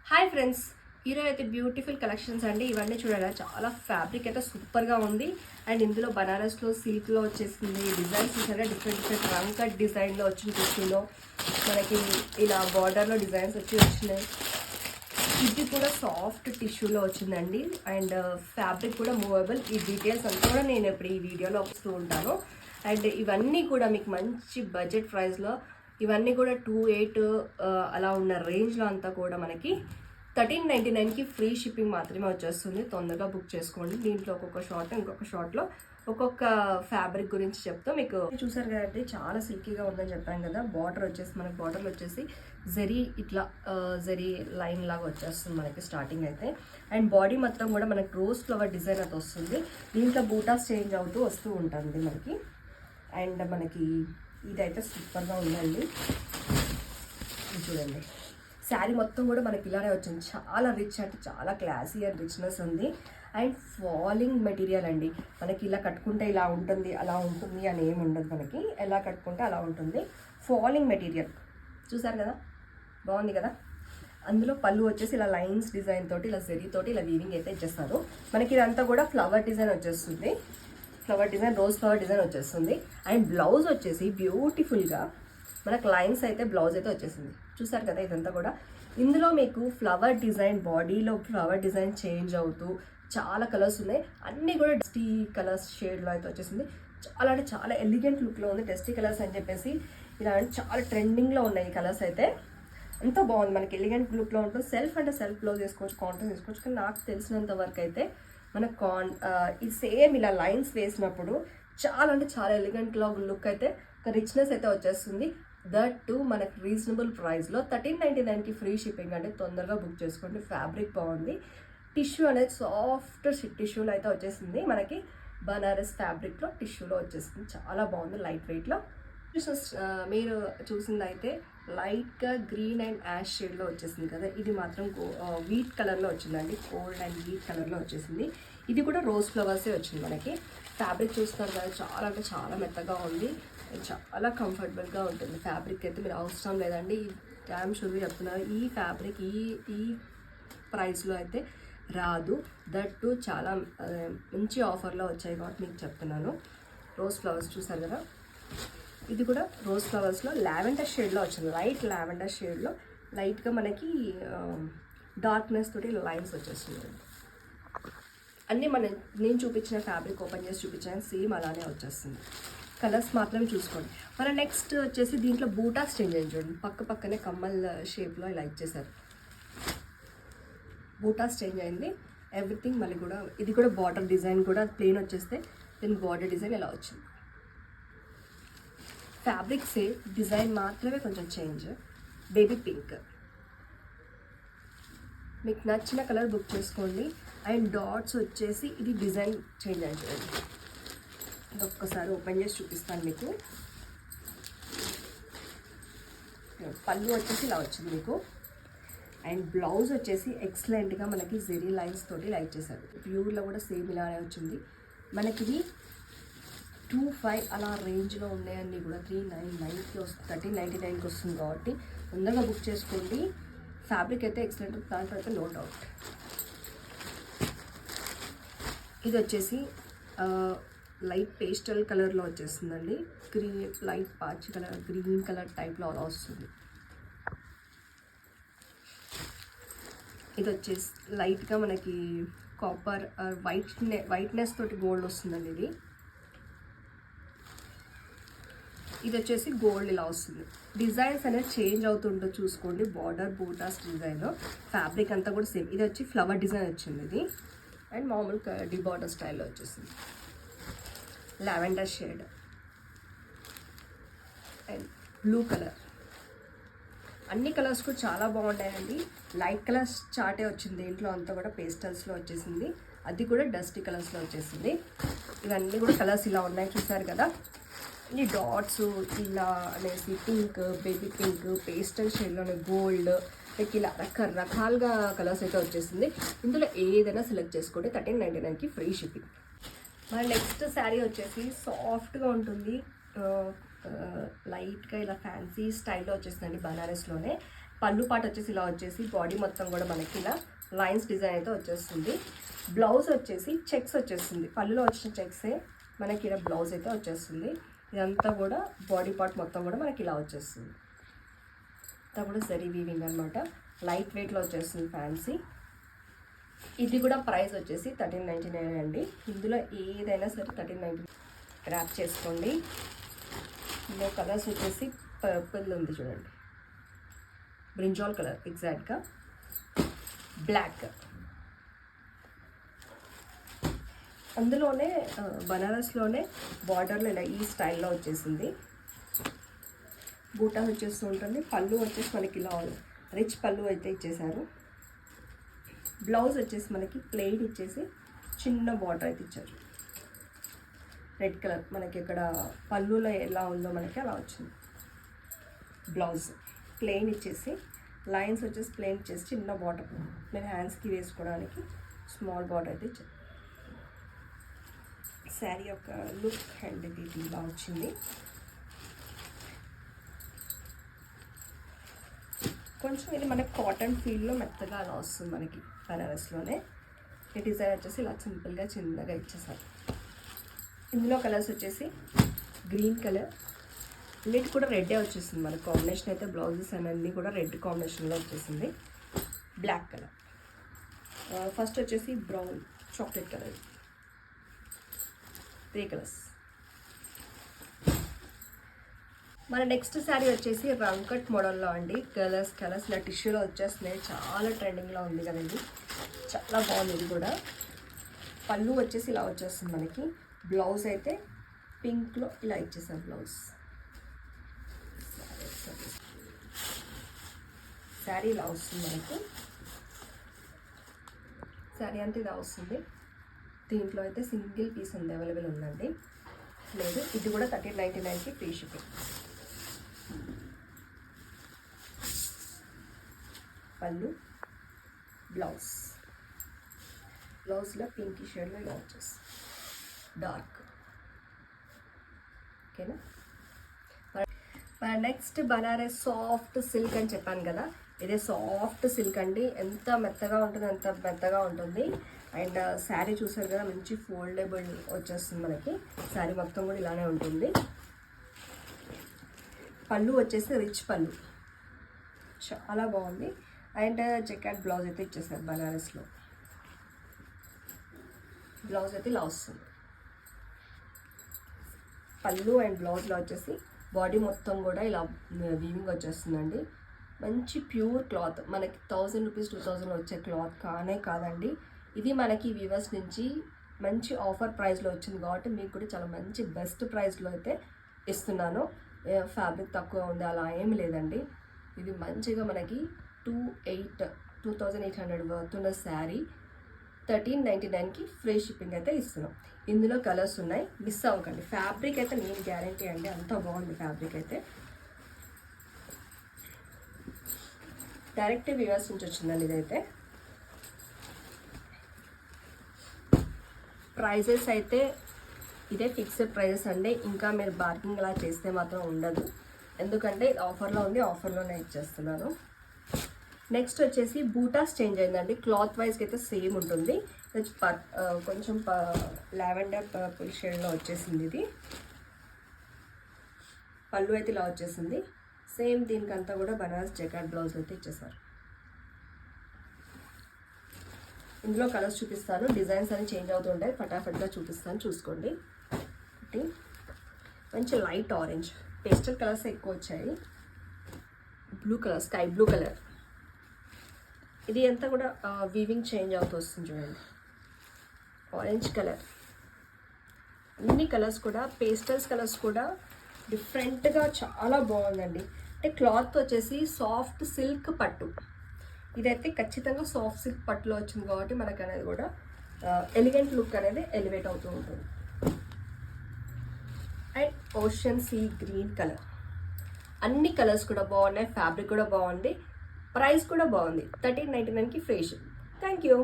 Hi friends, ఈరోజు అయితే beautiful collections అండి. ఇవన్నీ చూడాలి, చాలా ఫ్యాబ్రిక్ అయితే సూపర్గా ఉంది. అండ్ ఇందులో బనారస్లో సిల్క్లో వచ్చేసింది. డిజైన్స్ చూసారా, డిఫరెంట్ డిఫరెంట్ రంగ్ కట్ డిజైన్లో వచ్చిన టిష్యూలో మనకి ఇలా బార్డర్లో డిజైన్స్ వచ్చినాయి. ఇది కూడా సాఫ్ట్ టిష్యూలో వచ్చిందండి. అండ్ ఫ్యాబ్రిక్ కూడా మూవబుల్. ఈ డీటెయిల్స్ అంతా కూడా నేను ఇప్పుడు ఈ వీడియోలో వస్తూ ఉంటాను. అండ్ ఇవన్నీ కూడా మీకు మంచి బడ్జెట్ ప్రైస్లో, ఇవన్నీ కూడా 2,800 అలా ఉన్న రేంజ్లో అంతా కూడా మనకి 1399కి ఫ్రీ షిప్పింగ్ మాత్రమే వచ్చేస్తుంది. తొందరగా బుక్ చేసుకోండి. దీంట్లో ఒక్కొక్క షార్ట్, ఇంకొక షార్ట్లో ఒక్కొక్క ఫ్యాబ్రిక్ గురించి చెప్తా. మీకు చూసారు కదండి, చాలా సిల్కీగా ఉందని చెప్పాను కదా. బార్డర్ వచ్చేసి మనకి బార్డర్లో వచ్చేసి జరీ ఇట్లా జరీ లైన్ లాగా వచ్చేస్తుంది మనకి స్టార్టింగ్ అయితే. అండ్ బాడీ మొత్తం కూడా మనకి రోజ్ ఫ్లవర్ డిజైన్ అయితే వస్తుంది. దీంట్లో బూటాస్ చేంజ్ అవుతూ వస్తూ ఉంటుంది మనకి. అండ్ మనకి ఇదైతే సూపర్గా ఉందండి. చూడండి, శారీ మొత్తం కూడా మనకి ఇలానే వచ్చింది. చాలా రిచ్ అంటే చాలా క్లాసీ అండ్ రిచ్నెస్ ఉంది. అండ్ ఫాలింగ్ మెటీరియల్ అండి. మనకి ఇలా కట్టుకుంటే ఇలా ఉంటుంది, అలా ఉంటుంది అని ఏమి ఉండదు. మనకి ఎలా కట్టుకుంటే అలా ఉంటుంది. ఫాలింగ్ మెటీరియల్ చూసారు కదా, బాగుంది కదా. అందులో పళ్ళు వచ్చేసి ఇలా లైన్స్ డిజైన్ తోటి, ఇలా జరీ తోటి ఇలా వీవింగ్ అయితే ఇచ్చేస్తారు. మనకి ఇదంతా కూడా ఫ్లవర్ డిజైన్ వచ్చేస్తుంది. Flower design, rose flower design వచ్చేస్తుంది. అండ్ బ్లౌజ్ వచ్చేసి బ్యూటిఫుల్గా మనకు లైన్స్ అయితే బ్లౌజ్ అయితే వచ్చేసింది. చూసారు కదా, ఇదంతా కూడా ఇందులో మీకు ఫ్లవర్ డిజైన్, బాడీలో ఫ్లవర్ డిజైన్ చేంజ్ అవుతూ చాలా కలర్స్ ఉన్నాయి. అన్నీ కూడా డస్టీ కలర్స్ షేడ్లో అయితే వచ్చేసింది. చాలా అంటే చాలా ఎలిగెంట్ లుక్లో ఉంది. డస్టీ కలర్స్ అని చెప్పేసి ఇలా చాలా ట్రెండింగ్లో ఉన్నాయి ఈ కలర్స్ అయితే. ఎంతో బాగుంది, మనకి ఎలిగెంట్ లుక్లో ఉంటుంది. సెల్ఫ్ అంటే సెల్ఫ్ బ్లౌజ్ వేసుకోవచ్చు, కాంట్రాస్ట్ వేసుకోవచ్చు. కానీ నాకు తెలిసినంత వరకు అయితే మన ఇది సేమ్ ఇలా లైన్స్ వేసినప్పుడు చాలా అంటే చాలా ఎలిగెంట్లో లుక్ అయితే, ఒక రిచ్నెస్ అయితే వచ్చేస్తుంది. దట్ టు మనకి రీజనబుల్ ప్రైస్లో 1399కి ఫ్రీ షిప్పింగ్. అంటే తొందరగా బుక్ చేసుకోండి. ఫ్యాబ్రిక్ బాగుంది. టిష్యూ అనేది సాఫ్ట్ టిష్యూలో అయితే వచ్చేసింది. మనకి బనారస్ ఫ్యాబ్రిక్లో టిష్యూలో వచ్చేసింది. చాలా బాగుంది, లైట్ వెయిట్లో. మీరు చూసింది అయితే లైట్గా గ్రీన్ అండ్ యాష్ షేడ్లో వచ్చేసింది కదా. ఇది మాత్రం వీట్ కలర్లో వచ్చిందండి. కోల్డ్ అండ్ వీట్ కలర్లో వచ్చేసింది. ఇది కూడా రోజ్ ఫ్లవర్సే వచ్చింది మనకి. ఫ్యాబ్రిక్ చూస్తున్నారు కదా, చాలా అంటే చాలా మెత్తగా ఉంది. చాలా కంఫర్టబుల్గా ఉంటుంది. ఫ్యాబ్రిక్ అయితే మీరు అవసరం లేదండి. డ్యామ్ షూర్గా చెప్తున్నారు, ఈ ఫ్యాబ్రిక్ ఈ ప్రైస్లో అయితే రాదు. దట్ టు చాలా మంచి ఆఫర్లో వచ్చాయి కాబట్టి మీకు చెప్తున్నాను. రోజ్ ఫ్లవర్స్ చూసారు కదా, ఇది కూడా రోజ్ ఫ్లవర్స్లో లావెండర్ షేడ్లో వచ్చింది. లైట్ లావెండర్ షేడ్లో లైట్గా మనకి డార్క్నెస్ తోటి లైన్స్ వచ్చేస్తుంది. అన్నీ నేను చూపించిన ఫ్యాబ్రిక్ ఓపెన్ చేసి చూపించాను, సేమ్ అలానే వచ్చేస్తుంది. కలర్స్ మాత్రం చూసుకోండి. మన నెక్స్ట్ వచ్చేసి దీంట్లో బూటాస్ చేంజ్ అయ్యింది చూడండి. పక్కనే కమ్మల్ షేప్లో ఇలా ఇచ్చేసారు. బూటాస్ చేంజ్ అయింది. ఎవ్రీథింగ్ మళ్ళీ కూడా ఇది కూడా బార్డర్ డిజైన్ కూడా ప్లెయిన్ వచ్చేస్తే దీని బార్డర్ డిజైన్ ఇలా వచ్చింది. ఫ్యాబ్రిక్ సేమ్, డిజైన్ మాత్రమే కొంచెం చేంజ్. బేబీ పింక్, మీకు నచ్చిన కలర్ బుక్ చేసుకోండి. అండ్ డాట్స్ వచ్చేసి ఇది డిజైన్ చేంజ్ అయింది. ఇది ఒక్కసారి ఓపెన్ చేసి చూపిస్తాను మీకు. పళ్ళు వచ్చేసి ఇలా వచ్చింది మీకు. అండ్ బ్లౌజ్ వచ్చేసి ఎక్సలెంట్గా మనకి జెరీ లైన్స్ తోటి లైట్ చేశారు. ప్యూర్లో కూడా సేమ్ ఇలానే వచ్చింది. మనకి ఇది 25 అలా రేంజ్లో ఉన్నాయన్నీ కూడా 399కి వస్తుంది, 1399కి వస్తుంది. కాబట్టి తొందరగా బుక్ చేసుకోండి. ఫ్యాబ్రిక్ అయితే ఎక్సలెంట్, దాంట్లో అయితే నో డౌట్. ఇది వచ్చేసి లైట్ పేస్టల్ కలర్లో వచ్చేస్తుందండి. గ్రీన్ లైట్ పాచి కలర్, గ్రీన్ కలర్ టైప్లో అలా వస్తుంది. ఇది వచ్చేసి లైట్గా మనకి కాపర్ వైట్నెస్ తోటి గోల్డ్ వస్తుందండి. ఇది వచ్చేసి గోల్డ్ ఇలా వస్తుంది. డిజైన్స్ అనేది చేంజ్ అవుతుంటో చూసుకోండి. బార్డర్ బూటాస్ డిజైన్, ఫ్యాబ్రిక్ అంతా కూడా సేమ్. ఇది వచ్చి ఫ్లవర్ డిజైన్ వచ్చింది ఇది. అండ్ మామూలు డి బార్డర్ స్టైల్లో వచ్చేసింది. Lavender shade and blue colour. అన్ని కలర్స్ కూడా చాలా బాగుంటాయండి. లైట్ కలర్స్ చాటే వచ్చింది. దీంట్లో అంతా కూడా పేస్టల్స్లో వచ్చేసింది. అది కూడా డస్టీ కలర్స్లో వచ్చేసింది. ఇవన్నీ కూడా కలర్స్ ఇలా ఉన్నాయి, చూసారు కదా. ఈ డాట్స్ ఇలా అనేసి పింక్, బేబీ పింక్, పేస్టల్ షేడ్లోనే గోల్డ్, లైక్ ఇలా రకరకాలుగా కలర్స్ అయితే వచ్చేసింది. ఇందులో ఏదైనా సెలెక్ట్ చేసుకోండి. 1399కి ఫ్రీ షిప్పింగ్. మన నెక్స్ట్ శారీ వచ్చేసి సాఫ్ట్గా ఉంటుంది. లైట్గా ఇలా ఫ్యాన్సీ స్టైల్లో వచ్చేసిందండి బనారస్లోనే. పళ్ళు పాట వచ్చేసి ఇలా వచ్చేసి బాడీ మొత్తం కూడా మనకి ఇలా లైన్స్ డిజైన్ అయితే వచ్చేస్తుంది. బ్లౌజ్ వచ్చేసి చెక్స్ వచ్చేస్తుంది. పళ్ళులో వచ్చిన చెక్సే మనకి ఇలా బ్లౌజ్ అయితే వచ్చేస్తుంది. ఇదంతా కూడా బాడీ పార్ట్ మొత్తం కూడా మనకి ఇలా వచ్చేస్తుంది. అంతా కూడా జరీ వీవింగ్ అనమాట. లైట్ వెయిట్లో వచ్చేస్తుంది ఫ్యాన్సీ. ఇది కూడా ప్రైస్ వచ్చేసి 1399 అండి. ఇందులో ఏదైనా సరే 1399 గ్రాప్ చేసుకోండి. ఇందులో కలర్స్ వచ్చేసి పర్పుల్ ఉంది చూడండి, బ్రింజాల్ కలర్ ఎగ్జాక్ట్గా, బ్లాక్, అందులోనే బనారస్లోనే బార్డర్లో ఇలా ఈ స్టైల్లో వచ్చేసింది. బూటా వచ్చేస్తూ ఉంటుంది. పళ్ళు వచ్చేసి మనకి ఇలా రిచ్ పళ్ళు అయితే ఇచ్చేసారు. బ్లౌజ్ వచ్చేసి మనకి ప్లెయిన్ ఇచ్చేసి చిన్న బార్డర్ అయితే ఇచ్చారు. రెడ్ కలర్ మనకి ఇక్కడ పళ్ళులో ఎలా ఉందో మనకి అలా వచ్చింది. బ్లౌజ్ ప్లెయిన్ ఇచ్చేసి లైన్స్ వచ్చేసి ప్లెయిన్ ఇచ్చేసి చిన్న బార్డర్, నేను హ్యాండ్స్కి వేసుకోవడానికి స్మాల్ బార్డర్ అయితే ఇచ్చారు. శారీ యొక్క లుక్ అండ్ ఇది ఇలా వచ్చింది. కొంచెం ఇది మనకి కాటన్ ఫీల్లో మెత్తగా అలా వస్తుంది మనకి బనారస్లోనే. ఈ డిజైన్ వచ్చేసి ఇలా సింపుల్గా చిన్నగా ఇచ్చేసారు. ఇందులో కలర్స్ వచ్చేసి గ్రీన్ కలర్, లిట్ కూడా రెడ్డే వచ్చేసింది మనకి. కాంబినేషన్ అయితే బ్లౌజెస్ అన్నీ కూడా రెడ్ కాంబినేషన్లో వచ్చేసింది. బ్లాక్ కలర్, ఫస్ట్ వచ్చేసి బ్రౌన్ చాక్లెట్ కలర్, 3 కలర్స్. మన నెక్స్ట్ శారీ వచ్చేసి రౌండ్ కట్ మోడల్లో అండి. కలర్స్ ఇలా టిష్యూలో వచ్చేస్తున్నాయి. చాలా ట్రెండింగ్లో ఉంది కదండి, చాలా బాగుంది. ఇది కూడా పళ్ళు వచ్చేసి ఇలా వచ్చేస్తుంది మనకి. బ్లౌజ్ అయితే పింక్లో ఇలా ఇచ్చేసారు బ్లౌజ్. శారీ ఇలా వస్తుంది మనకి. శారీ అంతా ఇలా వస్తుంది. దీంట్లో అయితే సింగిల్ పీస్ ఉంది, అవైలబుల్ ఉందండి. లేదు, ఇది కూడా 1399కి ఫ్రీ షిప్పింగ్. పళ్ళు, బ్లౌజ్లో పింక్ షేడ్లో ఇలా వచ్చేస్తుంది, డార్క్. ఓకేనా. నెక్స్ట్ బనారస్ సాఫ్ట్ సిల్క్ అని చెప్పాను కదా, ఇదే సాఫ్ట్ సిల్క్ అండి. ఎంత మెత్తగా ఉంటుంది అంత మెత్తగా ఉంటుంది. అండ్ శారీ చూసారు కదా, మంచి ఫోల్డబుల్ వచ్చేస్తుంది మనకి. శారీ మొత్తం కూడా ఇలానే ఉంటుంది. పళ్ళు వచ్చేసి రిచ్ పళ్ళు, చాలా బాగుంది. అండ్ జెకాట్ బ్లౌజ్ అయితే ఇచ్చేసారు బనారస్లో. బ్లౌజ్ అయితే ఇలా వస్తుంది. పళ్ళు అండ్ బ్లౌజ్లో వచ్చేసి బాడీ మొత్తం కూడా ఇలా వీవింగ్ వచ్చేస్తుందండి. మంచి ప్యూర్ క్లాత్, మనకి 1000 రూపీస్ 2000 వచ్చే క్లాత్ కాదండి. ఇది మనకి వీవర్స్ నుంచి మంచి ఆఫర్ ప్రైస్లో వచ్చింది కాబట్టి మీకు కూడా చాలా మంచి బెస్ట్ ప్రైస్లో అయితే ఇస్తున్నాను. ఫ్యాబ్రిక్ తక్కువ ఉంది అలా ఏమి లేదండి. ఇది మంచిగా మనకి 2800 వర్త్ ఉన్న శారీ 1399కి ఫ్రీ షిప్పింగ్ అయితే ఇస్తున్నాం. ఇందులో కలర్స్ ఉన్నాయి, మిస్ అవ్వకండి. ఫ్యాబ్రిక్ అయితే నేను గ్యారంటీ అండి, అంత బాగుంది ఫ్యాబ్రిక్ అయితే. డైరెక్ట్ వ్యూవర్స్ నుంచి వచ్చిందండి ఇదైతే. ప్రైజెస్ అయితే ఇదే ఫిక్స్డ్ ప్రైజెస్ అండి. ఇంకా మీరు బార్గింగ్ అలా చేస్తే మాత్రం ఉండదు, ఎందుకంటే ఇది ఆఫర్లో ఉంది, ఆఫర్లోనే ఇచ్చేస్తున్నాను. నెక్స్ట్ వచ్చేసి బూటాస్ చేంజ్ అయిందండి. క్లాత్ వైజ్కి అయితే సేమ్ ఉంటుంది. కొంచెం లావెండర్ పర్పుల్ షేడ్లో వచ్చేసింది ఇది. పళ్ళు అయితే ఇలా వచ్చేసింది. సేమ్ దీనికంతా కూడా బనారస్ జకాట్ బ్లౌజ్ అయితే ఇచ్చేసారు. ఇందులో కలర్స్ చూపిస్తాను, డిజైన్స్ అని చేంజ్ అవుతుంటాయి, ఫటాఫట్గా చూపిస్తాను, చూసుకోండి. ఒకటి మంచి లైట్ ఆరెంజ్, పేస్టల్ కలర్స్ ఎక్కువ వచ్చాయి. Blue colour, sky blue colour, ఇది అంతా కూడా వీవింగ్ చేంజ్ అవుతూ వస్తుంది చూడండి. ఆరెంజ్ కలర్, అన్ని కలర్స్ కూడా పేస్టల్స్ కలర్స్ కూడా డిఫరెంట్గా చాలా బాగుందండి. అంటే క్లాత్ వచ్చేసి సాఫ్ట్ సిల్క్ పట్టు, ఇదైతే ఖచ్చితంగా సాఫ్ట్ సిల్క్ పట్టులో వచ్చింది కాబట్టి మనకు అనేది కూడా ఎలిగెంట్ లుక్ అనేది ఎలివేట్ అవుతూ ఉంటుంది. And ocean sea green colour, అన్ని కలర్స్ కూడా బాగున్నాయి, ఫ్యాబ్రిక్ కూడా బాగుంది, ప్రైస్ కూడా బాగుంది. 1399కి ఫ్రీ షిప్. Thank you.